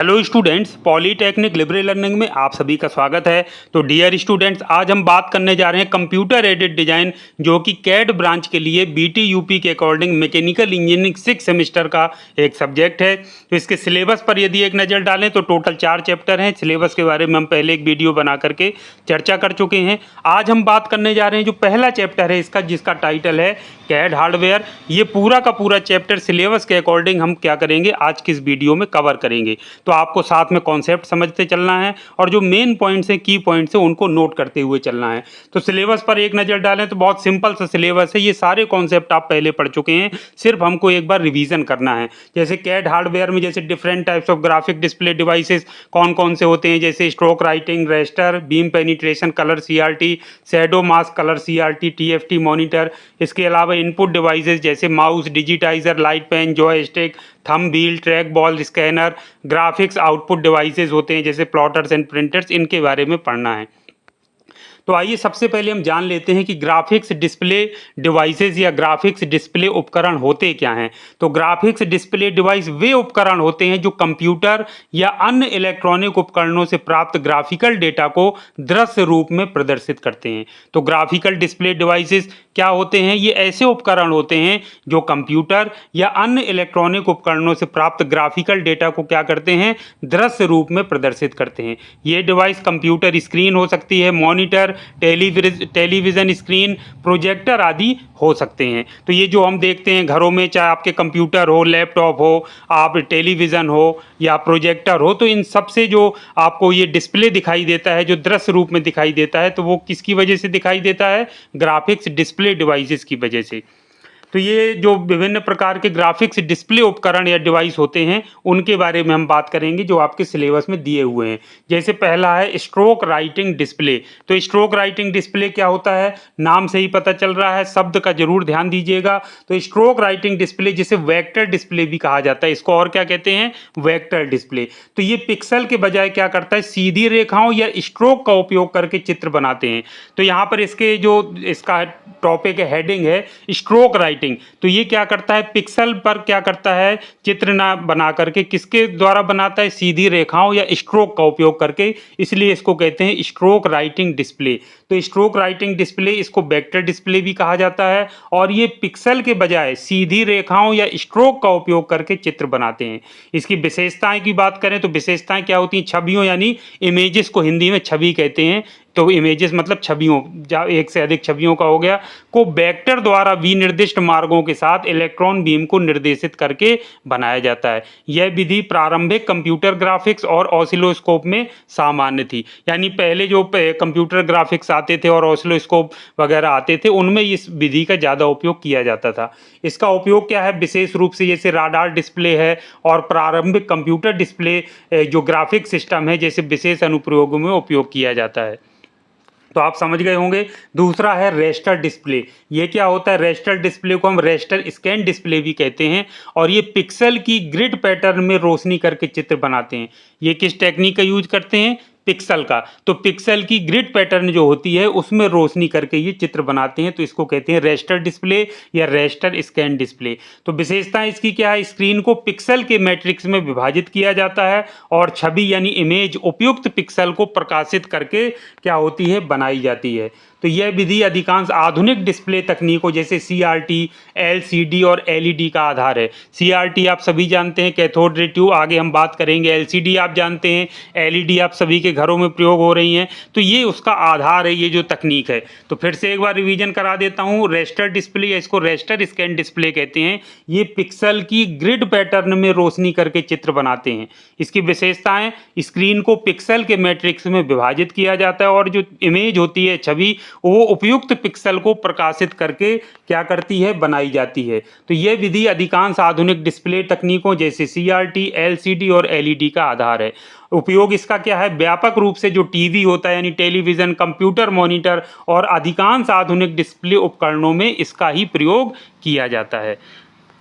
Hello students, polytechnic Libre learning में आप सभी का स्वागत है। तो डियर स्टूडेंट्स, आज हम बात करने जा रहे हैं कंप्यूटर एडेड डिज़ाइन, जो कि कैड ब्रांच के लिए बीटी यूपी के अकॉर्डिंग मैकेनिकल इंजीनियरिंग 6 सेमेस्टर का एक सब्जेक्ट है। तो इसके सिलेबस पर यदि एक नज़र डालें तो टोटल 4 चैप्टर हैं। सिलेबस के बारे में हम पहले एक वीडियो बना करके चर्चा कर चुके हैं। आज हम बात करने जा रहे हैं जो पहला चैप्टर है इसका, जिसका टाइटल है कैड हार्डवेयर। ये पूरा का पूरा चैप्टर सिलेबस के अकॉर्डिंग हम क्या करेंगे, आज की इस वीडियो में कवर करेंगे। तो आपको साथ में कॉन्सेप्ट समझते चलना है और जो मेन पॉइंट्स हैं, की पॉइंट्स हैं, उनको नोट करते हुए चलना है। तो सिलेबस पर एक नज़र डालें तो बहुत सिंपल सा सिलेबस है। ये सारे कॉन्सेप्ट आप पहले पढ़ चुके हैं, सिर्फ हमको एक बार रिवीजन करना है। जैसे कैड हार्डवेयर में जैसे different types of graphic display devices कौन कौन से होते हैं, जैसे stroke writing, raster, beam penetration colour CRT, shadow mask colour CRT, TFT monitor. इसके अलावा इनपुट डिवाइसेस जैसे mouse, digitiser, light pen, joystick, thumb wheel, track ball, scanner. Graphics output devices होते हैं जैसे प्लॉटर्स एंड प्रिंटर्स, इनके बारे में पढ़ना है। तो आइए सबसे पहले हम जान लेते हैं कि ग्राफिक्स डिस्प्ले डिवाइसेस या ग्राफिक्स डिस्प्ले उपकरण होते क्या हैं। तो ग्राफिक्स डिस्प्ले डिवाइस वे उपकरण होते हैं जो कंप्यूटर या अन्य इलेक्ट्रॉनिक उपकरणों से प्राप्त ग्राफिकल डेटा को दृश्य रूप में प्रदर्शित करते हैं। तो ग्राफिकल डिस्प्ले डिवाइसेस क्या होते हैं? ये ऐसे उपकरण होते हैं जो कंप्यूटर या अन्य इलेक्ट्रॉनिक उपकरणों से प्राप्त ग्राफिकल डेटा को क्या करते हैं, दृश्य रूप में प्रदर्शित करते हैं। ये डिवाइस कंप्यूटर स्क्रीन हो सकती है, मॉनिटर, टेलीविज़न स्क्रीन, प्रोजेक्टर आदि हो सकते हैं। तो ये जो हम देखते हैं घरों में, चाहे आपके कंप्यूटर हो, लैपटॉप हो, आप टेलीविज़न हो या प्रोजेक्टर हो, तो इन सब से जो आपको ये डिस्प्ले दिखाई देता है, जो दृश्य रूप में दिखाई देता है, तो वो किसकी वजह से दिखाई देता है? ग्राफिक्स डिस्प्ले डिवाइसेस की वजह से। तो ये जो विभिन्न प्रकार के ग्राफिक्स डिस्प्ले उपकरण या डिवाइस होते हैं, उनके बारे में हम बात करेंगे जो आपके सिलेबस में दिए हुए हैं। जैसे पहला है स्ट्रोक राइटिंग डिस्प्ले। तो स्ट्रोक राइटिंग डिस्प्ले क्या होता है? नाम से ही पता चल रहा है, शब्द का जरूर ध्यान दीजिएगा। तो स्ट्रोक राइटिंग डिस्प्ले, जिसे वेक्टर डिस्प्ले भी कहा जाता है, इसको और क्या कहते हैं? Vector display. तो ये पिक्सल के बजाय क्या करता है, सीधी रेखाओं या स्ट्रोक का उपयोग करके चित्र बनाते हैं। तो यहाँ पर इसके जो इसका टॉपिक है, हेडिंग है स्ट्रोक राइटिंग। तो ये क्या करता है, पिक्सल पर क्या करता है, चित्र ना बना करके किसके द्वारा बनाता है? सीधी रेखाओं या स्ट्रोक का उपयोग करके, इसलिए इसको कहते हैं स्ट्रोक राइटिंग डिस्प्ले। तो स्ट्रोक राइटिंग डिस्प्ले, इसको वेक्टर डिस्प्ले भी कहा जाता है, और ये पिक्सल के बजाय सीधी रेखाओं या स्ट्रोक का उपयोग करके चित्र बनाते हैं। इसकी विशेषताएं की बात करें तो विशेषताएं क्या होती हैं? छवियों यानी इमेजेस को हिंदी में छवि कहते हैं। तो इमेजेस मतलब छवियों, एक से अधिक छवियों का हो गया, को वेक्टर द्वारा विनिर्दिष्ट मार्गों के साथ इलेक्ट्रॉन बीम को निर्देशित करके बनाया जाता है। यह विधि प्रारंभिक कंप्यूटर ग्राफिक्स और ऑसिलोस्कोप में सामान्य थी। यानी पहले जो कंप्यूटर ग्राफिक्स आते थे और ऑसिलोस्कोप वगैरह आते थे, उनमें इस विधि का ज़्यादा उपयोग किया जाता था। इसका उपयोग क्या है? विशेष रूप से जैसे राडार डिस्प्ले है और प्रारंभिक कंप्यूटर डिस्प्ले जो ग्राफिक सिस्टम है, जैसे विशेष अनुप्रयोगों में उपयोग किया जाता है। तो आप समझ गए होंगे। दूसरा है रेस्टर डिस्प्ले। ये क्या होता है? रेस्टर डिस्प्ले को हम रेस्टर स्कैन डिस्प्ले भी कहते हैं, और ये पिक्सल की ग्रिड पैटर्न में रोशनी करके चित्र बनाते हैं। ये किस टेक्निक का यूज करते हैं? पिक्सल का। तो पिक्सल की ग्रिड पैटर्न जो होती है उसमें रोशनी करके ये चित्र बनाते हैं, तो इसको कहते हैं रेस्टर डिस्प्ले या रेस्टर स्कैन डिस्प्ले। तो विशेषता इसकी क्या है? स्क्रीन को पिक्सल के मैट्रिक्स में विभाजित किया जाता है और छवि यानी इमेज उपयुक्त पिक्सल को प्रकाशित करके क्या होती है, बनाई जाती है। तो यह विधि अधिकांश आधुनिक डिस्प्ले तकनीकों जैसे CRT, LCD और LED का आधार है। CRT आप सभी जानते हैं, कैथोड रे ट्यूब, आगे हम बात करेंगे। LCD आप जानते हैं, LED आप सभी के घरों में प्रयोग हो रही हैं। तो ये उसका आधार है, ये जो तकनीक है। तो फिर से एक बार रिवीजन करा देता हूँ। रेस्टर डिस्प्ले या इसको रेस्टर स्कैन डिस्प्ले कहते हैं। ये पिक्सल की ग्रिड पैटर्न में रोशनी करके चित्र बनाते हैं। इसकी विशेषताएं, स्क्रीन को पिक्सल के मैट्रिक्स में विभाजित किया जाता है और जो इमेज होती है, छवि, वो उपयुक्त पिक्सल को प्रकाशित करके क्या करती है, बनाई जाती है। तो यह विधि अधिकांश आधुनिक डिस्प्ले तकनीकों जैसे CRT, LCD और LED का आधार है। उपयोग इसका क्या है? व्यापक रूप से जो टीवी होता है यानी टेलीविज़न, कंप्यूटर मॉनिटर और अधिकांश आधुनिक डिस्प्ले उपकरणों में इसका ही प्रयोग किया जाता है।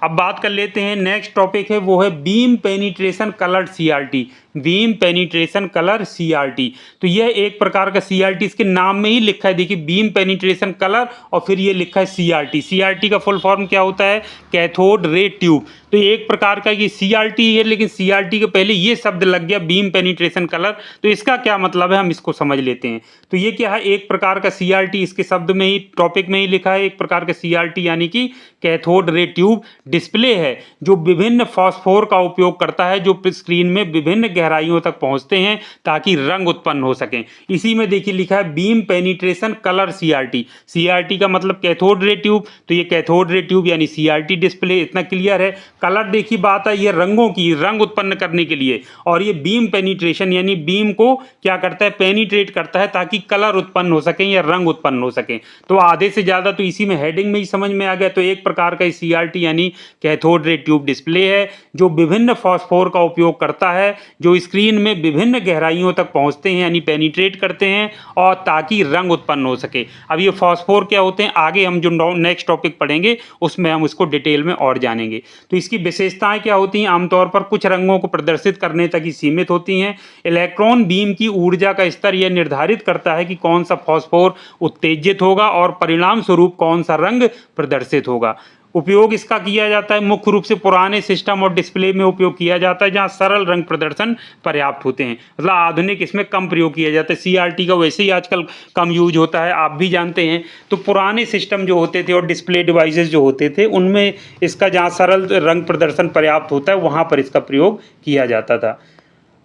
अब बात कर लेते हैं, नेक्स्ट टॉपिक है वो है beam penetration colour CRT। Beam penetration colour CRT, तो यह एक प्रकार का CRT, इसके नाम में ही लिखा है, देखिए बीम पेनिट्रेशन कलर और फिर ये लिखा है CRT। CRT का फुल फॉर्म क्या होता है? Cathode ray tube. तो एक प्रकार का ये CRT है, लेकिन CRT के पहले ये शब्द लग गया बीम पेनिट्रेशन कलर। तो इसका क्या मतलब है हम इसको समझ लेते हैं। तो ये क्या है, एक प्रकार का CRT इसके शब्द में ही, टॉपिक में ही लिखा है, एक प्रकार का CRT यानी कि कैथोड रे ट्यूब डिस्प्ले है जो विभिन्न फॉस्फोर का उपयोग करता है, जो स्क्रीन में विभिन्न गहराइयों तक पहुंचते हैं ताकि रंग उत्पन्न हो सकें। इसी में देखिए लिखा है beam penetration colour CRT। CRT का मतलब कैथोड रे ट्यूब, तो ये कैथोड रे ट्यूब यानी CRT डिस्प्ले, इतना क्लियर है। कलर देखिए बात है ये रंगों की, रंग उत्पन्न करने के लिए, और ये बीम पेनिट्रेशन यानी बीम को क्या करता है, पेनिट्रेट करता है ताकि कलर उत्पन्न हो सके या रंग उत्पन्न हो सके। तो आधे से ज्यादा तो इसी में हेडिंग में ही समझ में आ गया। तो एक प्रकार का CRT यानी कैथोड रे ट्यूब डिस्प्ले है जो विभिन्न फॉस्फोर का उपयोग करता है, जो स्क्रीन में विभिन्न गहराइयों तक पहुंचते हैं यानी पेनिट्रेट करते हैं, और ताकि रंग उत्पन्न हो सके। अब ये फॉस्फोर क्या होते हैं आगे हम जो नेक्स्ट टॉपिक पढ़ेंगे उसमें हम उसको डिटेल में और जानेंगे। तो इसकी विशेषताएं क्या होती हैं, आमतौर पर कुछ रंगों को प्रदर्शित करने तक ही सीमित होती हैं। इलेक्ट्रॉन बीम की ऊर्जा का स्तर यह निर्धारित करता है कि कौन सा फॉस्फोर उत्तेजित होगा और परिणाम स्वरूप कौन सा रंग प्रदर्शित होगा। उपयोग इसका किया जाता है मुख्य रूप से पुराने सिस्टम और डिस्प्ले में उपयोग किया जाता है जहां सरल रंग प्रदर्शन पर्याप्त होते हैं, मतलब आधुनिक इसमें कम प्रयोग किया जाता है। CRT का वैसे ही आजकल कम यूज होता है, आप भी जानते हैं। तो पुराने सिस्टम जो होते थे और डिस्प्ले डिवाइसेस जो होते थे उनमें इसका जहां सरल रंग प्रदर्शन पर्याप्त होता है वहां पर इसका प्रयोग किया जाता था।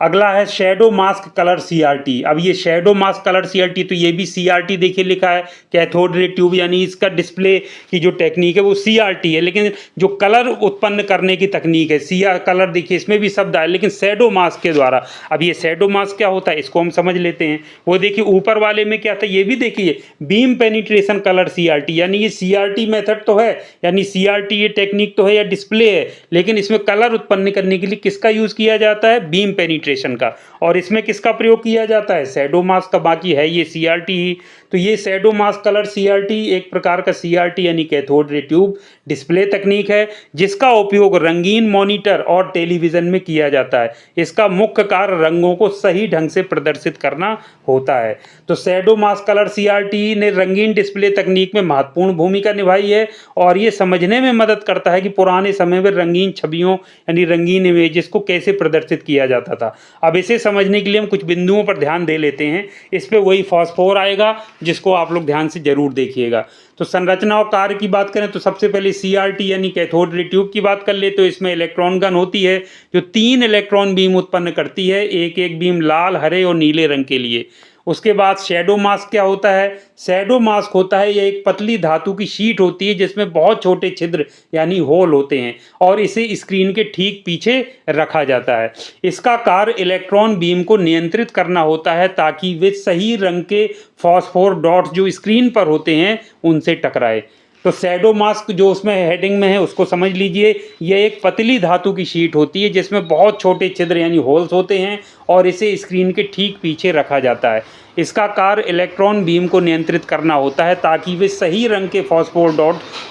अगला है शेडो मास्क कलर CRT। अब ये शेडो मास्क कलर CRT, तो ये भी CRT देखिए लिखा है कैथोड रे ट्यूब यानी इसका डिस्प्ले की जो टेक्निक है वो CRT है, लेकिन जो कलर उत्पन्न करने की तकनीक है कलर देखिए इसमें भी शब्द आए लेकिन शेडो मास्क के द्वारा। अब ये शेडो मास्क क्या होता है इसको हम समझ लेते हैं। वो देखिए ऊपर वाले में क्या था, ये भी देखिए बीम पेनिट्रेशन कलर CRT यानी ये CRT मेथड तो है, यानी CRT ये टेक्निक तो है या डिस्प्ले है, लेकिन इसमें कलर उत्पन्न करने के लिए किसका यूज किया जाता है, बीम पेनिट्रेशन का। और इसमें किसका प्रयोग किया जाता है, शेडो मास्क का। बाकी है ये CRT ही। तो ये शेडो मास्क कलर CRT एक प्रकार का CRT यानी कैथोड रे ट्यूब डिस्प्ले तकनीक है जिसका उपयोग रंगीन मॉनिटर और टेलीविजन में किया जाता है। इसका मुख्य कार्य रंगों को सही ढंग से प्रदर्शित करना होता है। तो शेडो मास्क कलर CRT ने रंगीन डिस्प्ले तकनीक में महत्वपूर्ण भूमिका निभाई है और ये समझने में मदद करता है कि पुराने समय में रंगीन छवियों यानी रंगीन इमेजेस को कैसे प्रदर्शित किया जाता था। अब इसे समझने के लिए हम कुछ बिंदुओं पर ध्यान दे लेते हैं। इस पे वही फॉस्फोर आएगा जिसको आप लोग ध्यान से जरूर देखिएगा। तो संरचना और कार्य की बात करें तो सबसे पहले CRT यानी कैथोड रे ट्यूब की बात कर ले तो इसमें इलेक्ट्रॉन गन होती है जो 3 इलेक्ट्रॉन बीम उत्पन्न करती है, एक एक बीम लाल, हरे और नीले रंग के लिए। उसके बाद शेडो मास्क क्या होता है, शेडो मास्क होता है ये एक पतली धातु की शीट होती है जिसमें बहुत छोटे छिद्र यानी होल होते हैं और इसे स्क्रीन के ठीक पीछे रखा जाता है। इसका कार्य इलेक्ट्रॉन बीम को नियंत्रित करना होता है ताकि वे सही रंग के फॉस्फोर डॉट्स जो स्क्रीन पर होते हैं उनसे टकराए। तो शेडो मास्क जो उसमें हेडिंग में है उसको समझ लीजिए। यह एक पतली धातु की शीट होती है जिसमें बहुत छोटे छिद्र यानी होल्स होते हैं और इसे स्क्रीन के ठीक पीछे रखा जाता है। इसका कार्य इलेक्ट्रॉन बीम को नियंत्रित करना होता है ताकि वे सही रंग के फॉस्फोर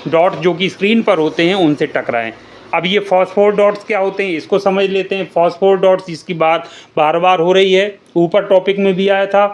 डॉट जो कि स्क्रीन पर होते हैं उनसे टकराएं। अब ये फॉस्फोर डॉट्स क्या होते हैं इसको समझ लेते हैं। फॉस्फोर डॉट्स इसकी बात बार बार हो रही है, ऊपर टॉपिक में भी आया था।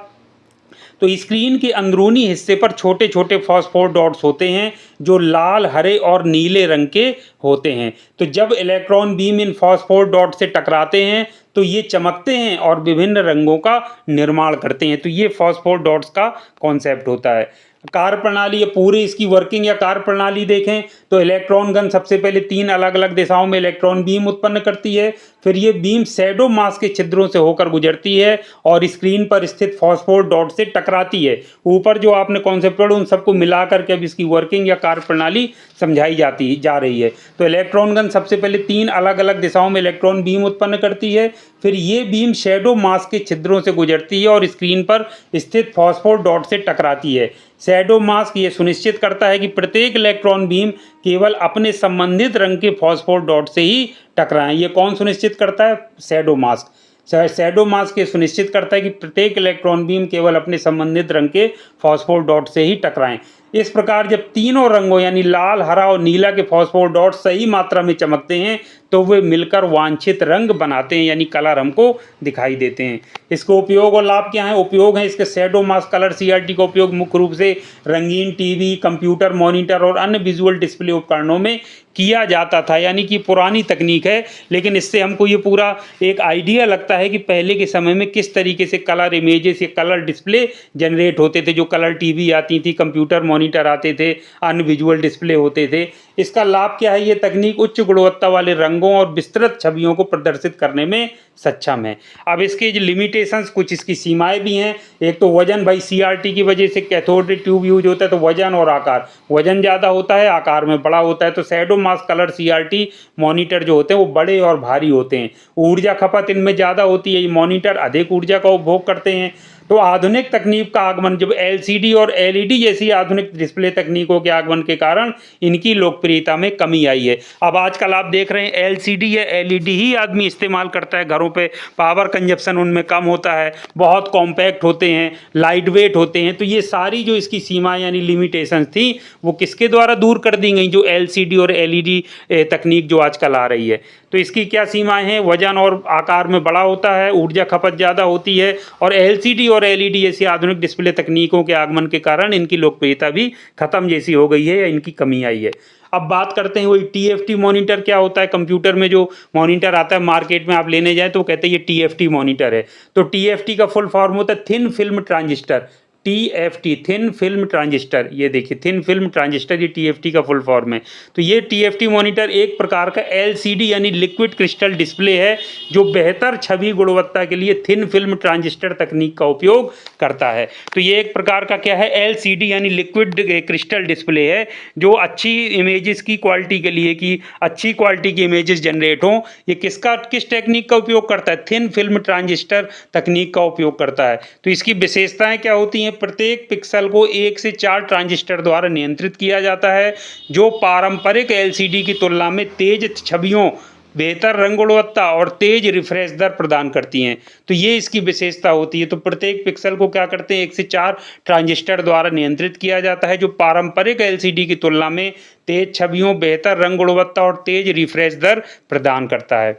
तो स्क्रीन के अंदरूनी हिस्से पर छोटे छोटे फॉस्फोर डॉट्स होते हैं जो लाल, हरे और नीले रंग के होते हैं। तो जब इलेक्ट्रॉन बीम इन फॉस्फोर डॉट से टकराते हैं तो ये चमकते हैं और विभिन्न रंगों का निर्माण करते हैं। तो ये फॉस्फोर डॉट्स का कॉन्सेप्ट होता है। कार्य प्रणाली, पूरी इसकी वर्किंग या कार्य प्रणाली देखें तो इलेक्ट्रॉन गन सबसे पहले 3 अलग अलग दिशाओं में इलेक्ट्रॉन बीम उत्पन्न करती है। फिर ये बीम शेडो मास्क के छिद्रों से होकर गुजरती है और स्क्रीन पर स्थित फॉस्फोर डॉट से टकराती है। ऊपर जो आपने कॉन्सेप्ट पढ़ा उन सबको मिलाकर के अब इसकी वर्किंग या कार्य प्रणाली समझाई जा रही है। तो इलेक्ट्रॉन गन सबसे पहले 3 अलग अलग दिशाओं में इलेक्ट्रॉन बीम उत्पन्न करती है। फिर ये बीम शेडो मास्क के छिद्रों से गुजरती है और स्क्रीन पर स्थित फॉस्फोर डॉट से टकराती है। शेडो मास्क ये सुनिश्चित करता है कि प्रत्येक इलेक्ट्रॉन बीम केवल अपने संबंधित रंग के फॉस्फोर डॉट से ही टकराएं। ये कौन सुनिश्चित करता है, शेडो मास्क। शेडो मास्क ये सुनिश्चित करता है कि प्रत्येक इलेक्ट्रॉन बीम केवल अपने संबंधित रंग के फॉस्फोर डॉट से ही टकराएं। इस प्रकार जब तीनों रंगों यानी लाल, हरा और नीला के फॉस्फोर डॉट सही मात्रा में चमकते हैं तो वे मिलकर वांछित रंग बनाते हैं, यानी कलर हमको दिखाई देते हैं। इसको उपयोग और लाभ क्या है? उपयोग है इसके शैडो मास्क कलर CRT का उपयोग मुख्य रूप से रंगीन टीवी, कंप्यूटर मॉनिटर और अन्य विजुअल डिस्प्ले उपकरणों में किया जाता था, यानी कि पुरानी तकनीक है, लेकिन इससे हमको ये पूरा एक आइडिया लगता है कि पहले के समय में किस तरीके से कलर इमेजेस या कलर डिस्प्ले जनरेट होते थे। जो कलर टीवी आती थी, कंप्यूटर मॉनिटर आते थे, अन्य विजुअल डिस्प्ले होते थे। इसका लाभ क्या है? ये तकनीक उच्च गुणवत्ता वाले रंगों और विस्तृत छवियों को प्रदर्शित करने में सक्षम है। अब इसके जो लिमिटेशंस, कुछ इसकी सीमाएं भी हैं। एक तो वजन, भाई CRT की वजह से कैथोड रे ट्यूब यूज होता है, तो वजन और आकार, वजन ज़्यादा होता है, आकार में बड़ा होता है। तो shadow mask colour CRT monitor जो होते हैं वो बड़े और भारी होते हैं। ऊर्जा खपत इनमें ज़्यादा होती है, ये मॉनिटर अधिक ऊर्जा का उपभोग करते हैं। तो आधुनिक तकनीक का आगमन, जब LCD और LED जैसी आधुनिक डिस्प्ले तकनीकों के आगमन के कारण इनकी लोकप्रियता में कमी आई है। अब आजकल आप देख रहे हैं LCD या LED ही आदमी इस्तेमाल करता है घरों पे, पावर कंजप्शन उनमें कम होता है, बहुत कॉम्पैक्ट होते हैं, लाइट वेट होते हैं। तो ये सारी जो इसकी सीमाएं यानी लिमिटेशंस थी वो किसके द्वारा दूर कर दी गई? जो LCD और LED तकनीक जो आजकल आ रही है। तो इसकी क्या सीमाएं हैं? वजन और आकार में बड़ा होता है, ऊर्जा खपत ज़्यादा होती है, और LCD और LED जैसी आधुनिक डिस्प्ले तकनीकों के आगमन के कारण इनकी लोकप्रियता भी खत्म जैसी हो गई है या इनकी कमी आई है। अब बात करते हैं वही TFT मॉनिटर क्या होता है। कंप्यूटर में जो मॉनिटर आता है मार्केट में आप लेने जाएं तो कहते हैं ये TFT मॉनिटर है। तो TFT का फुल फॉर्म होता है thin film transistor. TFT thin film transistor, ये देखिए थिन फिल्म ट्रांजिस्टर, ये TFT का फुल फॉर्म है। तो ये TFT मॉनिटर एक प्रकार का LCD यानी लिक्विड क्रिस्टल डिस्प्ले है जो बेहतर छवि गुणवत्ता के लिए थिन फिल्म ट्रांजिस्टर तकनीक का उपयोग करता है। तो ये एक प्रकार का क्या है? LCD यानी लिक्विड क्रिस्टल डिस्प्ले है जो अच्छी इमेजेस की क्वालिटी के लिए, कि अच्छी क्वालिटी की इमेजेस जनरेट हों, ये किस टेक्निक का उपयोग करता है? थिन फिल्म ट्रांजिस्टर तकनीक का उपयोग करता है। तो इसकी विशेषताएं क्या होती हैं? प्रत्येक पिक्सल को 1 से 4 ट्रांजिस्टर द्वारा नियंत्रित किया जाता है जो पारंपरिक LCD की तुलना में तेज छवियों, बेहतर रंग गुणवत्ता और तेज रिफ्रेश दर प्रदान करती हैं। तो ये इसकी विशेषता होती है। तो प्रत्येक पिक्सल को क्या करते हैं? 1 से 4 ट्रांजिस्टर द्वारा नियंत्रित किया जाता है जो पारंपरिक LCD की तुलना में तेज छवियों, बेहतर रंग गुणवत्ता और तेज रिफ्रेश दर प्रदान करता है।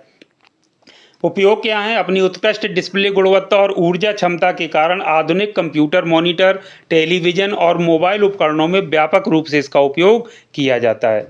उपयोग क्या है? अपनी उत्कृष्ट डिस्प्ले गुणवत्ता और ऊर्जा क्षमता के कारण आधुनिक कंप्यूटर मॉनिटर, टेलीविज़न और मोबाइल उपकरणों में व्यापक रूप से इसका उपयोग किया जाता है।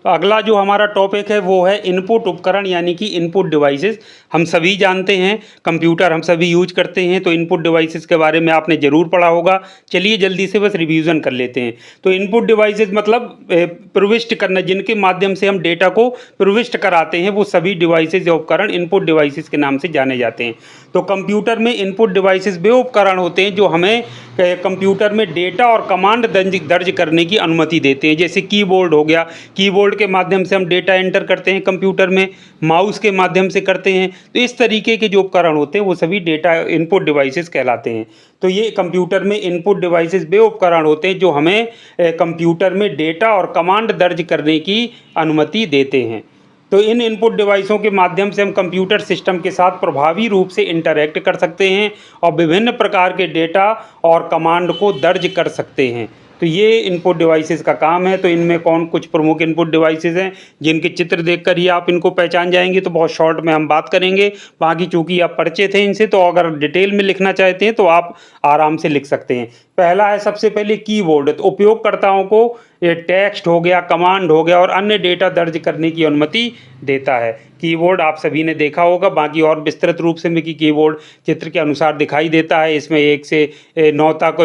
तो अगला जो हमारा टॉपिक है वो है इनपुट उपकरण यानी कि इनपुट डिवाइसेस। हम सभी जानते हैं कंप्यूटर हम सभी यूज करते हैं, तो इनपुट डिवाइसेस के बारे में आपने ज़रूर पढ़ा होगा। चलिए जल्दी से बस रिवीजन कर लेते हैं। तो इनपुट डिवाइसेस मतलब प्रविष्ट करना, जिनके माध्यम से हम डेटा को प्रविष्ट कराते हैं, वो सभी डिवाइसेस या उपकरण इनपुट डिवाइसेस के नाम से जाने जाते हैं। तो कंप्यूटर में इनपुट डिवाइसेस वे उपकरण होते हैं जो हमें कंप्यूटर में डेटा और कमांड दर्ज करने की अनुमति देते हैं। जैसे कीबोर्ड हो गया, कीबोर्ड के माध्यम से हम डेटा एंटर करते हैं कंप्यूटर में, माउस के माध्यम से करते हैं। तो इस तरीके के जो उपकरण होते हैं वो सभी डेटा इनपुट डिवाइसेस कहलाते हैं। तो ये कंप्यूटर में इनपुट डिवाइसेस वे उपकरण होते हैं जो हमें कंप्यूटर में डेटा और कमांड दर्ज करने की अनुमति देते हैं। तो इन इनपुट डिवाइसों के माध्यम से हम कंप्यूटर सिस्टम के साथ प्रभावी रूप से इंटरैक्ट कर सकते हैं और विभिन्न प्रकार के डेटा और कमांड को दर्ज कर सकते हैं। तो ये इनपुट डिवाइसेस का काम है। तो इनमें कौन कुछ प्रमुख इनपुट डिवाइसेस हैं जिनके चित्र देखकर ही आप इनको पहचान जाएंगे, तो बहुत शॉर्ट में हम बात करेंगे। बाकी चूंकि आप परिचित हैं इनसे, तो अगर डिटेल में लिखना चाहते हैं तो आप आराम से लिख सकते हैं। पहला है सबसे पहले कीबोर्ड। तो उपयोगकर्ताओं को ये टेक्स्ट हो गया, कमांड हो गया और अन्य डेटा दर्ज करने की अनुमति देता है। कीबोर्ड आप सभी ने देखा होगा, बाकी और विस्तृत रूप से कि कीबोर्ड चित्र के अनुसार दिखाई देता है। इसमें 1 से 9 तक,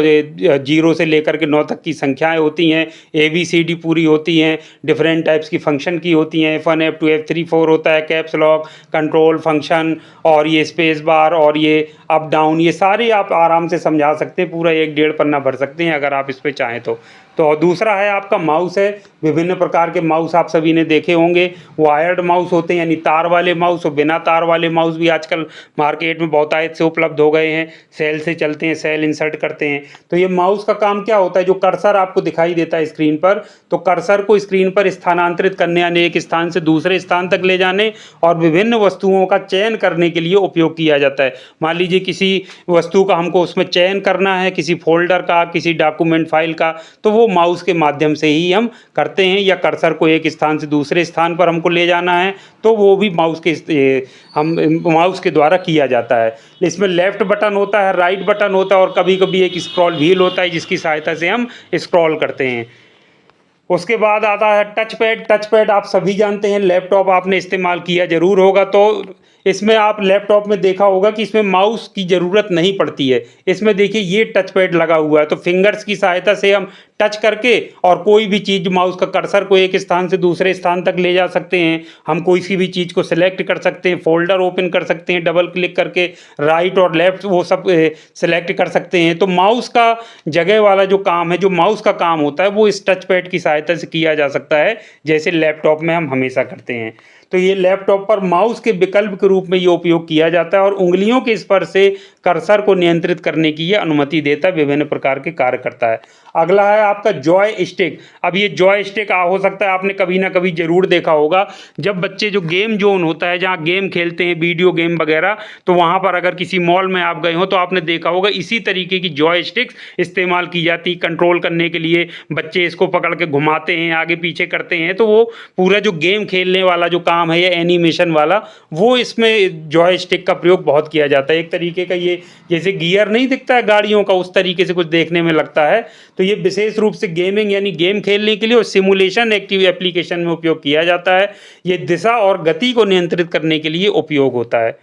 0 से लेकर के 9 तक की संख्याएं होती हैं, ABCD पूरी होती हैं, डिफरेंट टाइप्स की फंक्शन की होती हैं। F1 F2 F3 4 होता है, कैप्स लॉक, कंट्रोल फंक्शन और ये स्पेस बार और ये अप डाउन, ये सारे आप आराम से समझा सकते हैं। पूरा 1-1.5 पन्ना भर सकते हैं अगर आप इस पर चाहें तो। दूसरा है आपका माउस है। विभिन्न प्रकार के माउस आप सभी ने देखे होंगे। वायर्ड माउस होते हैं यानी तार वाले माउस, और बिना तार वाले माउस भी आजकल मार्केट में बहुतायत से उपलब्ध हो गए हैं। सेल से चलते हैं, सेल इंसर्ट करते हैं। तो ये माउस का काम क्या होता है? जो कर्सर आपको दिखाई देता है स्क्रीन पर, तो कर्सर को स्क्रीन पर स्थानांतरित करने यानी एक स्थान से दूसरे स्थान तक ले जाने और विभिन्न वस्तुओं का चयन करने के लिए उपयोग किया जाता है। मान लीजिए किसी वस्तु का हमको उसमें चयन करना है, किसी फ़ोल्डर का, किसी डॉक्यूमेंट फ़ाइल का, तो वो माउस के माध्यम से ही हम करते हैं। या कर्सर को एक स्थान से दूसरे स्थान पर हमको ले जाना है तो वो भी माउस के द्वारा किया जाता है। इसमें लेफ़्ट बटन होता है, राइट बटन होता है और कभी-कभी एक स्क्रॉल व्हील होता है जिसकी सहायता से हम स्क्रॉल करते हैं। उसके बाद आता है टच पैड। टच पैड आप सभी जानते हैं, लैपटॉप आपने इस्तेमाल किया ज़रूर होगा, तो इसमें आप लैपटॉप में देखा होगा कि इसमें माउस की ज़रूरत नहीं पड़ती है। इसमें देखिए ये टच पैड लगा हुआ है, तो फिंगर्स की सहायता से हम टच करके और कोई भी चीज़ माउस का कर्सर को एक स्थान से दूसरे स्थान तक ले जा सकते हैं। हम कोई सी भी चीज़ को सिलेक्ट कर सकते हैं, फ़ोल्डर ओपन कर सकते हैं, डबल क्लिक करके राइट और लेफ़्ट वो सब सेलेक्ट कर सकते हैं। तो माउस का जगह वाला जो काम है, जो माउस का काम होता है, वो इस टच पैड की सहायता से किया जा सकता है, जैसे लैपटॉप में हम हमेशा करते हैं। तो ये लैपटॉप पर माउस के विकल्प के रूप में ये उपयोग किया जाता है और उंगलियों के स्पर्श से कर्सर को नियंत्रित करने की ये अनुमति देता है, विभिन्न प्रकार के कार्य करता है। अगला है आपका जॉय स्टिक। अब ये जॉय स्टिक हो सकता है आपने कभी ना कभी ज़रूर देखा होगा, जब बच्चे जो गेम जोन होता है जहाँ गेम खेलते हैं, वीडियो गेम वगैरह, तो वहाँ पर अगर किसी मॉल में आप गए हो तो आपने देखा होगा इसी तरीके की जॉय स्टिक्स इस्तेमाल की जाती, कंट्रोल करने के लिए बच्चे इसको पकड़ के घुमाते हैं, आगे पीछे करते हैं, तो वो पूरा जो गेम खेलने वाला जो काम है या एनिमेशन वाला, वो इसमें जॉय स्टिक का प्रयोग बहुत किया जाता है। एक तरीके का ये जैसे गियर नहीं दिखता है गाड़ियों का, उस तरीके से कुछ देखने में लगता है। तो ये विशेष रूप से गेमिंग यानी गेम खेलने के लिए और सिमुलेशन एक्टिव एप्लीकेशन में उपयोग किया जाता है। ये दिशा और गति को नियंत्रित करने के लिए उपयोग होता है।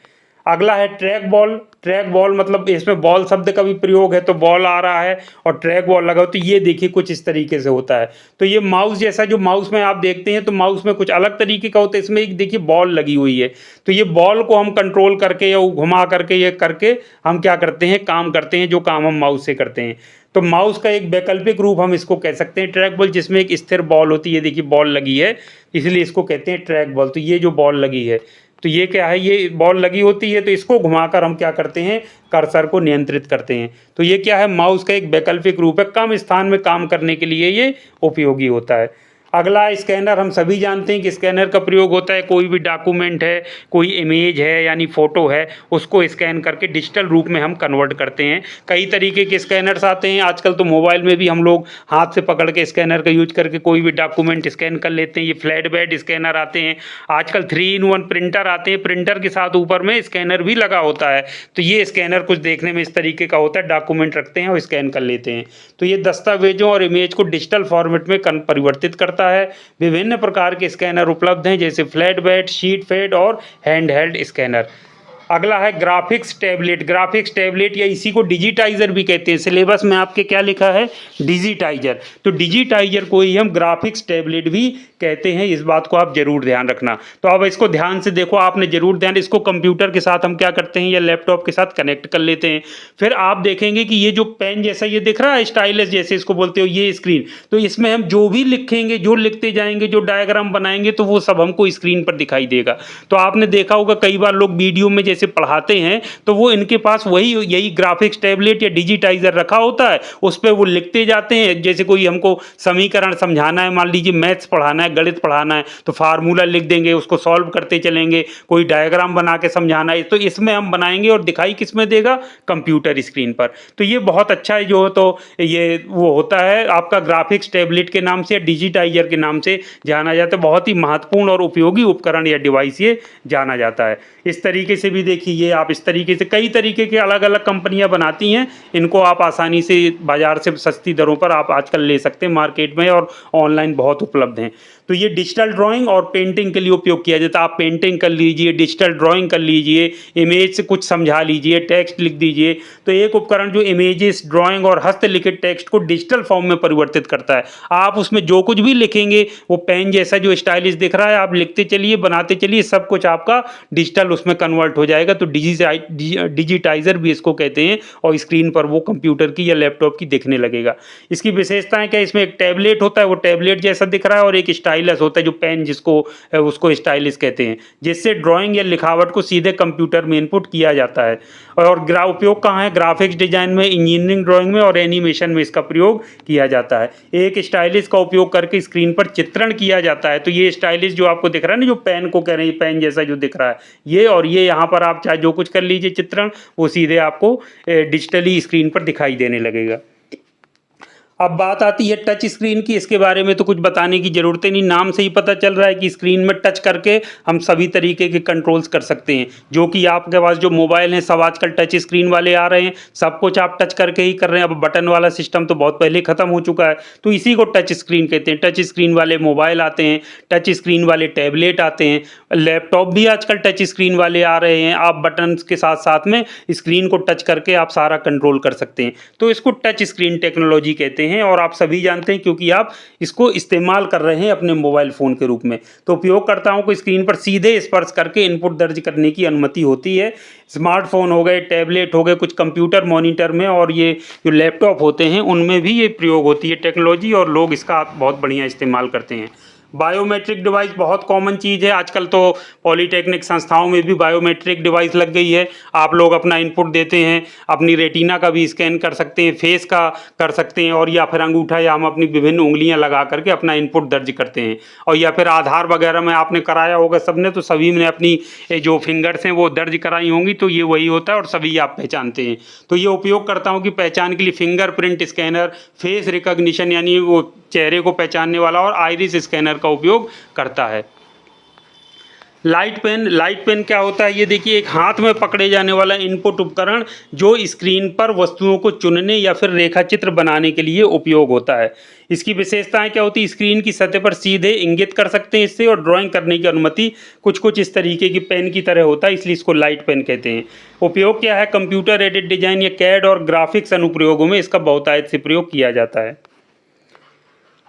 अगला है ट्रैक बॉल। ट्रैक बॉल मतलब इसमें बॉल शब्द का भी प्रयोग है, तो बॉल आ रहा है और ट्रैक बॉल लगा हो, तो ये देखिए कुछ इस तरीके से होता है। तो ये माउस जैसा, जो माउस में आप देखते हैं तो माउस में कुछ अलग तरीके का होता है, इसमें एक देखिए बॉल लगी हुई है। तो ये बॉल को हम कंट्रोल करके या घुमा करके ये करके हम क्या करते हैं, काम करते हैं, जो काम हम माउस से करते हैं। तो माउस का एक वैकल्पिक रूप हम इसको कह सकते हैं ट्रैक बॉल, जिसमें एक स्थिर बॉल होती है, देखिए बॉल लगी है, इसलिए इसको कहते हैं ट्रैक बॉल। तो ये जो बॉल लगी है, तो ये क्या है, ये बॉल लगी होती है, तो इसको घुमाकर हम क्या करते हैं, कर्सर को नियंत्रित करते हैं। तो ये क्या है, माउस का एक वैकल्पिक रूप है, कम स्थान में काम करने के लिए ये उपयोगी होता है। अगला स्कैनर। हम सभी जानते हैं कि स्कैनर का प्रयोग होता है, कोई भी डॉक्यूमेंट है, कोई इमेज है यानी फ़ोटो है, उसको स्कैन करके डिजिटल रूप में हम कन्वर्ट करते हैं। कई तरीके के स्कैनर्स आते हैं आजकल, तो मोबाइल में भी हम लोग हाथ से पकड़ के स्कैनर का यूज करके कोई भी डॉक्यूमेंट स्कैन कर लेते हैं। ये फ्लैट बेड स्कैनर आते हैं, आजकल 3-in-1 प्रिंटर आते हैं, प्रिंटर के साथ ऊपर में स्कैनर भी लगा होता है। तो ये स्कैनर कुछ देखने में इस तरीके का होता है, डॉक्यूमेंट रखते हैं और स्कैन कर लेते हैं। तो ये दस्तावेजों और इमेज को डिजिटल फॉर्मेट में परिवर्तित करता है। विभिन्न प्रकार के स्कैनर उपलब्ध हैं, जैसे फ्लैट बेड, शीट फेड और हैंडहेल्ड स्कैनर। अगला है ग्राफिक्स टैबलेट। ग्राफिक्स टैबलेट या इसी को डिजिटाइजर भी कहते हैं। सिलेबस में आपके क्या लिखा है, डिजिटाइजर। तो डिजिटाइजर को ही हम ग्राफिक्स टैबलेट भी कहते हैं, इस बात को आप जरूर ध्यान रखना। तो अब इसको ध्यान से देखो, आपने जरूर ध्यान, इसको कंप्यूटर के साथ हम क्या करते हैं या लैपटॉप के साथ कनेक्ट कर लेते हैं। फिर आप देखेंगे कि ये जो पेन जैसा ये दिख रहा है, स्टाइलस जैसे इसको बोलते हो, ये स्क्रीन, तो इसमें हम जो भी लिखेंगे, जो लिखते जाएंगे, जो डायग्राम बनाएंगे, तो वो सब हमको स्क्रीन पर दिखाई देगा। तो आपने देखा होगा कई बार लोग वीडियो में जैसे पढ़ाते हैं, तो वो इनके पास यही ग्राफिक्स टैबलेट या डिजिटाइजर रखा होता है, उस पर वो लिखते जाते हैं। जैसे कोई हमको समीकरण समझाना है, मान लीजिए मैथ्स पढ़ाना है, गणित पढ़ाना है, तो फार्मूला लिख देंगे, उसको सॉल्व करते चलेंगे। कोई डायग्राम बना के समझाना है, तो इसमें हम बनाएंगे और दिखाई किस में देगा, कंप्यूटर स्क्रीन पर। तो ये बहुत अच्छा है, जो तो ये वो होता है आपका ग्राफिक्स टैबलेट के नाम से, डिजिटाइजर के नाम से जाना जाता है। बहुत ही महत्वपूर्ण और उपयोगी उपकरण या डिवाइस ये जाना जाता है। इस तरीके से भी देखिए, ये आप इस तरीके से कई तरीके के अलग अलग कंपनियां बनाती हैं, इनको आप आसानी से बाजार से सस्ती दरों पर आप आजकल ले सकते हैं मार्केट में, और ऑनलाइन बहुत उपलब्ध हैं। तो ये डिजिटल ड्राइंग और पेंटिंग के लिए उपयोग किया जाता है। आप पेंटिंग कर लीजिए, डिजिटल ड्राइंग कर लीजिए, इमेज से कुछ समझा लीजिए, टेक्स्ट लिख दीजिए। तो एक उपकरण जो इमेजेस, ड्राइंग और हस्तलिखित टेक्स्ट को डिजिटल फॉर्म में परिवर्तित करता है। आप उसमें जो कुछ भी लिखेंगे, वो पेन जैसा जो स्टाइलिश दिख रहा है, आप लिखते चलिए, बनाते चलिए, सब कुछ आपका डिजिटल उसमें कन्वर्ट हो जाएगा। तो डिजिटाइजर भी इसको कहते हैं, और स्क्रीन पर वो कंप्यूटर की या लैपटॉप की दिखने लगेगा। इसकी विशेषताएं क्या, इसमें एक टैबलेट होता है, वो टैबलेट जैसा दिख रहा है, और एक स्टाइल स्टाइलस होता है, जो पेन जिसको उसको स्टाइलिस कहते हैं, जिससे ड्राइंग या लिखावट को सीधे कंप्यूटर में इनपुट किया जाता है। और उपयोग कहाँ है? ग्राफिक्स डिजाइन में, इंजीनियरिंग ड्राइंग में और एनिमेशन में इसका प्रयोग किया जाता है। एक स्टाइलिस का उपयोग करके स्क्रीन पर चित्रण किया जाता है। तो ये स्टाइलिस जो आपको दिख रहा है ना, जो पेन को कह रहे हैं, पेन जैसा जो दिख रहा है, ये और ये यहाँ पर आप चाहे जो कुछ कर लीजिए चित्रण, वो सीधे आपको डिजिटली स्क्रीन पर दिखाई देने लगेगा। अब बात आती है टच स्क्रीन की। इसके बारे में तो कुछ बताने की ज़रूरत ही नहीं, नाम से ही पता चल रहा है कि स्क्रीन में टच करके हम सभी तरीके के कंट्रोल्स कर सकते हैं। जो कि आपके पास जो मोबाइल हैं सब आजकल टच स्क्रीन वाले आ रहे हैं, सब कुछ आप टच करके ही कर रहे हैं। अब बटन वाला सिस्टम तो बहुत पहले ख़त्म हो चुका है, तो इसी को टच स्क्रीन कहते हैं। टच स्क्रीन वाले मोबाइल आते हैं, टच स्क्रीन वाले टैबलेट आते हैं, लैपटॉप भी आजकल टच स्क्रीन वाले आ रहे हैं। आप बटन के साथ साथ में स्क्रीन को टच करके आप सारा कंट्रोल कर सकते हैं, तो इसको टच स्क्रीन टेक्नोलॉजी कहते हैं। और आप सभी जानते हैं क्योंकि आप इसको इस्तेमाल कर रहे हैं अपने मोबाइल फ़ोन के रूप में। तो उपयोगकर्ताओं को स्क्रीन पर सीधे स्पर्श करके इनपुट दर्ज करने की अनुमति होती है। स्मार्टफोन हो गए, टैबलेट हो गए, कुछ कंप्यूटर मॉनिटर में और ये जो लैपटॉप होते हैं उनमें भी ये प्रयोग होती है टेक्नोलॉजी, और लोग इसका बहुत बढ़िया इस्तेमाल करते हैं। बायोमेट्रिक डिवाइस बहुत कॉमन चीज़ है आजकल, तो पॉलीटेक्निक संस्थाओं में भी बायोमेट्रिक डिवाइस लग गई है। आप लोग अपना इनपुट देते हैं, अपनी रेटिना का भी स्कैन कर सकते हैं, फेस का कर सकते हैं, और या फिर अंगूठा या हम अपनी विभिन्न उंगलियां लगा करके अपना इनपुट दर्ज करते हैं। और या फिर आधार वगैरह में आपने कराया होगा सबने, तो सभी ने अपनी जो फिंगर्स हैं वो दर्ज कराई होंगी, तो ये वही होता है और सभी आप पहचानते हैं। तो ये उपयोगकर्ताओं की पहचान के लिए फिंगरप्रिंट स्कैनर, फेस रिकॉग्निशन यानी वो चेहरे को पहचानने वाला, और आइरिस स्कैनर का उपयोग करता है। लाइट पेन क्या होता है? ये देखिए, एक हाथ में पकड़े जाने वाला इनपुट उपकरण जो स्क्रीन पर वस्तुओं को चुनने या फिर रेखाचित्र बनाने के लिए उपयोग होता है। इसकी विशेषताएं क्या होती है? स्क्रीन की सतह पर सीधे इंगित कर सकते हैं इससे, और ड्राइंग करने की अनुमति कुछ इस तरीके की पेन की तरह होता है, इसलिए इसको लाइट पेन कहते हैं। उपयोग क्या है? कंप्यूटर एडेड डिजाइन या कैड और ग्राफिक्स अनुप्रयोगों में इसका बहुतायत से प्रयोग किया जाता है।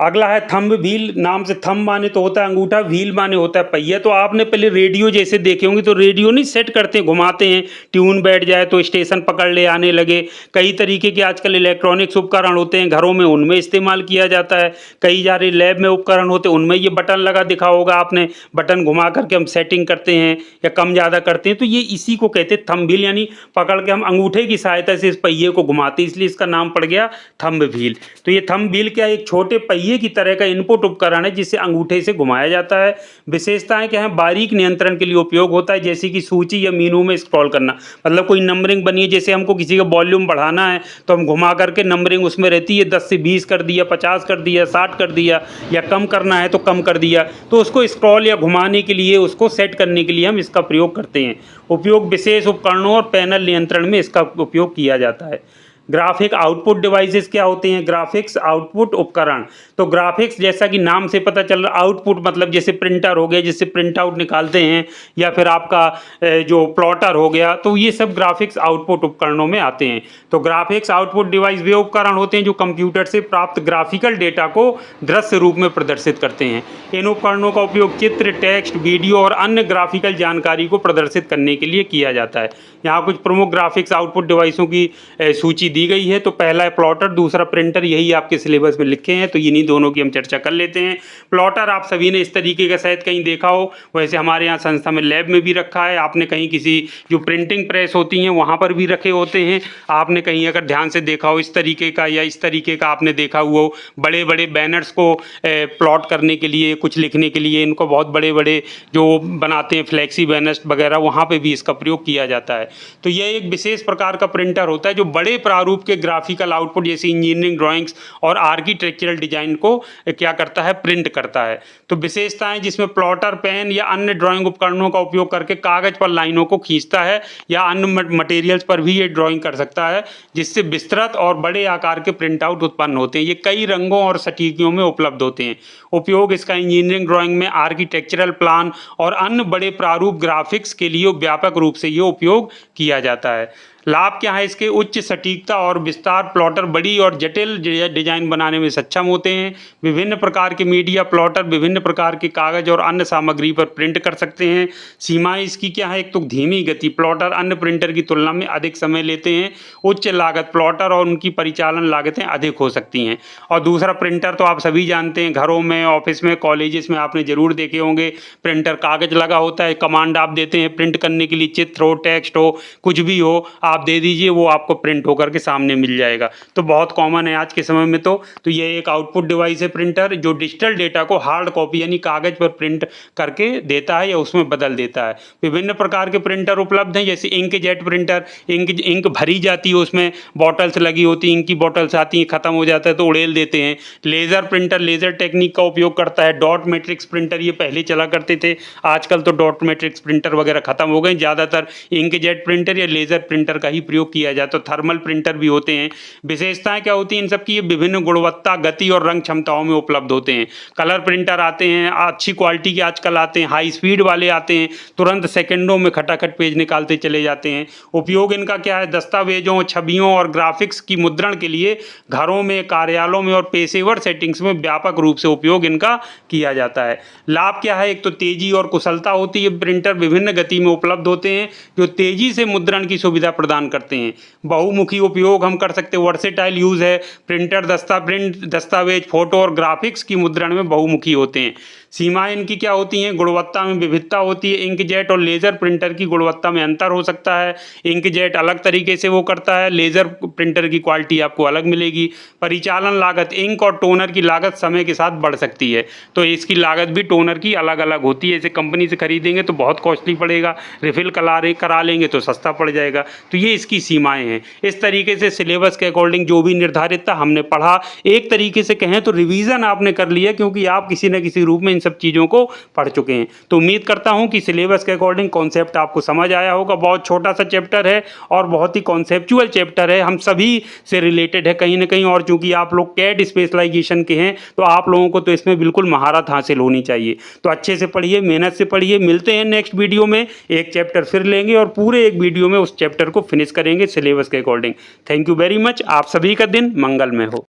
अगला है थंब व्हील। नाम से थंब माने तो होता है अंगूठा, व्हील माने होता है पहिया। तो आपने पहले रेडियो जैसे देखे होंगे, तो रेडियो नहीं सेट करते हैं, घुमाते हैं, ट्यून बैठ जाए तो स्टेशन पकड़ ले आने लगे। कई तरीके के आजकल इलेक्ट्रॉनिक्स उपकरण होते हैं घरों में, उनमें इस्तेमाल किया जाता है। कई सारे लैब में उपकरण होते हैं, उनमें ये बटन लगा दिखा होगा आपने, बटन घुमा करके हम सेटिंग करते हैं या कम ज़्यादा करते हैं। तो ये इसी को कहते हैं थंब व्हील, यानी पकड़ के हम अंगूठे की सहायता से इस पहिए को घुमाते हैं, इसलिए इसका नाम पड़ गया थंब व्हील। तो ये थंब व्हील क्या, एक छोटे पहिए की तरह का इनपुट उपकरण है जिसे अंगूठे से घुमाया जाता है। विशेषताएं क्या है? बारीक नियंत्रण के लिए उपयोग होता है, जैसे कि सूची या मीनू में स्क्रॉल करना। मतलब कोई नंबरिंग बनी है, जैसे हमको किसी का वॉल्यूम बढ़ाना है तो हम घुमा करके नंबरिंग उसमें रहती है, 10 से 20 कर दिया, 50 कर दिया, 60 कर दिया, या कम करना है तो कम कर दिया। तो उसको स्क्रॉल या घुमाने के लिए, उसको सेट करने के लिए हम इसका प्रयोग करते हैं। उपयोग विशेष उपकरणों और पैनल नियंत्रण में इसका उपयोग किया जाता है। ग्राफिक आउटपुट डिवाइसेस क्या होते हैं? ग्राफिक्स आउटपुट उपकरण। तो ग्राफिक्स जैसा कि नाम से पता चल रहा, आउटपुट मतलब जैसे प्रिंटर हो गया, जिससे प्रिंट आउट निकालते हैं, या फिर आपका जो प्लॉटर हो गया, तो ये सब ग्राफिक्स आउटपुट उपकरणों में आते हैं। तो ग्राफिक्स आउटपुट डिवाइस वे उपकरण होते हैं जो कंप्यूटर से प्राप्त ग्राफिकल डेटा को दृश्य रूप में प्रदर्शित करते हैं। इन उपकरणों का उपयोग चित्र, टेक्स्ट, वीडियो और अन्य ग्राफिकल जानकारी को प्रदर्शित करने के लिए किया जाता है। यहाँ कुछ प्रमुख ग्राफिक्स आउटपुट डिवाइसों की सूची दी गई है। तो पहला है प्लॉटर, दूसरा प्रिंटर, यही आपके सिलेबस में लिखे हैं, तो इन्हीं दोनों की हम चर्चा कर लेते हैं। प्लॉटर आप सभी ने इस तरीके का शायद कहीं देखा हो, वैसे हमारे यहाँ संस्था में लैब में भी रखा है। आपने कहीं किसी जो प्रिंटिंग प्रेस होती हैं वहाँ पर भी रखे होते हैं। आपने कहीं अगर ध्यान से देखा हो इस तरीके का, या इस तरीके का आपने देखा हुआ हो, बड़े बड़े बैनर्स को प्लॉट करने के लिए, कुछ लिखने के लिए, इनको बहुत बड़े बड़े जो बनाते हैं फ्लैक्सी बैनर्स वगैरह, वहाँ पर भी इसका प्रयोग किया जाता है। तो यह एक विशेष प्रकार का प्रिंटर होता है जो बड़े प्रारूप के ग्राफिकल आउटपुट जैसे इंजीनियरिंग ड्राइंग्स और आर्किटेक्चरल डिजाइन को क्या करता है? प्रिंट करता है। तो विशेषताएं जिसमें प्लॉटर, पेन या अन्य ड्राइंग उपकरणों का उपयोग करके कागज पर लाइनों को खींचता है, या अन्य मटेरियल्स पर भी ये ड्राइंग कर सकता है, जिससे विस्तृत और बड़े आकार के प्रिंट आउट उत्पन्न होते हैं। ये कई रंगों और सटीकियों में उपलब्ध होते हैं। उपयोग इसका इंजीनियरिंग ड्राइंग में, आर्किटेक्चरल प्लान और अन्य बड़े प्रारूप ग्राफिक्स के लिए व्यापक रूप से ये उपयोग किया जाता है। लाभ क्या है इसके? उच्च सटीकता और विस्तार प्लॉटर बड़ी और जटिल डिजाइन बनाने में सक्षम होते हैं। विभिन्न प्रकार के मीडिया प्लॉटर विभिन्न प्रकार के कागज और अन्य सामग्री पर प्रिंट कर सकते हैं। सीमाएं इसकी क्या है, एक तो धीमी गति, प्लॉटर अन्य प्रिंटर की तुलना में अधिक समय लेते हैं। उच्च लागत, प्लॉटर और उनकी परिचालन लागतें अधिक हो सकती हैं। और दूसरा, प्रिंटर तो आप सभी जानते हैं, घरों में, ऑफिस में, कॉलेजेस में आपने जरूर देखे होंगे, प्रिंटर कागज लगा होता है, कमांड आप देते हैं प्रिंट करने के लिए, चित्र हो, टेक्स्ट हो, कुछ भी हो, आप दे दीजिए, वो आपको प्रिंट होकर के सामने मिल जाएगा। तो बहुत कॉमन है आज के समय में। तो ये एक आउटपुट डिवाइस है प्रिंटर, जो डिजिटल डेटा को हार्ड कॉपी यानी कागज पर प्रिंट करके देता है या उसमें बदल देता है। विभिन्न प्रकार के प्रिंटर उपलब्ध हैं, जैसे इंकजेट प्रिंटर, इंक भरी जाती है, उसमें बॉटल्स लगी होती हैं, इंक की बॉटल्स आती हैं, खत्म हो जाता है तो उड़ेल देते हैं। लेज़र प्रिंटर लेज़र टेक्निक का उपयोग करता है। डॉट मैट्रिक्स प्रिंटर ये पहले चला करते थे, आजकल तो डॉट मैट्रिक्स प्रिंटर वगैरह खत्म हो गए, ज़्यादातर इंकजेट प्रिंटर या लेज़र प्रिंटर का ही प्रयोग किया जाए। तो थर्मल प्रिंटर भी होते हैं। विशेषताएं क्या होती हैं इन सब की, ये विभिन्न गुणवत्ता, गति और रंग क्षमताओं में उपलब्ध होते हैं। कलर प्रिंटर आते हैं, अच्छी क्वालिटी के आजकल आते हैं, हाई स्पीड वाले आते हैं, तुरंत सेकंडों में खटाखट पेज निकालते चले जाते हैं। उपयोग इनका क्या है, दस्तावेजों, छवियों और ग्राफिक्स की मुद्रण के लिए घरों में, कार्यालयों में और पेशेवर सेटिंग्स में व्यापक रूप से उपयोग इनका किया जाता है। लाभ क्या है, एक तो तेजी और कुशलता होती है। प्रिंटर विभिन्न गति में उपलब्ध होते हैं जो तेजी से मुद्रण की सुविधा प्रदान करते हैं। बहुमुखी उपयोग हम कर सकते हैं, वर्सेटाइल यूज है। प्रिंटर दस्तावेज, फोटो और ग्राफिक्स की मुद्रण में बहुमुखी होते हैं। सीमाएं इनकी क्या होती हैं, गुणवत्ता में विविधता होती है। इंकजेट और लेज़र प्रिंटर की गुणवत्ता में अंतर हो सकता है। इंकजेट अलग तरीके से वो करता है, लेज़र प्रिंटर की क्वालिटी आपको अलग मिलेगी। परिचालन लागत, इंक और टोनर की लागत समय के साथ बढ़ सकती है, तो इसकी लागत भी टोनर की अलग अलग होती है। इसे कंपनी से खरीदेंगे तो बहुत कॉस्टली पड़ेगा, रिफिल करा लेंगे तो सस्ता पड़ जाएगा। तो ये इसकी सीमाएँ हैं। इस तरीके से सिलेबस के अकॉर्डिंग जो भी निर्धारित था हमने पढ़ा। एक तरीके से कहें तो रिवीजन आपने कर लिया, क्योंकि आप किसी न किसी रूप में इन सब चीज़ों को पढ़ चुके हैं। तो उम्मीद करता हूं कि सिलेबस के अकॉर्डिंग कॉन्सेप्ट आपको समझ आया होगा। बहुत छोटा सा चैप्टर है और बहुत ही कॉन्सेप्चुअल चैप्टर है, हम सभी से रिलेटेड है कहीं ना कहीं। और चूंकि आप लोग कैड स्पेशलाइजेशन के हैं तो आप लोगों को तो इसमें बिल्कुल महारत हासिल होनी चाहिए। तो अच्छे से पढ़िए, मेहनत से पढ़िए। मिलते हैं नेक्स्ट वीडियो में, एक चैप्टर फिर लेंगे और पूरे एक वीडियो में उस चैप्टर को फिनिश करेंगे सिलेबस के according. Thank you very much. आप सभी का दिन मंगलमय हो।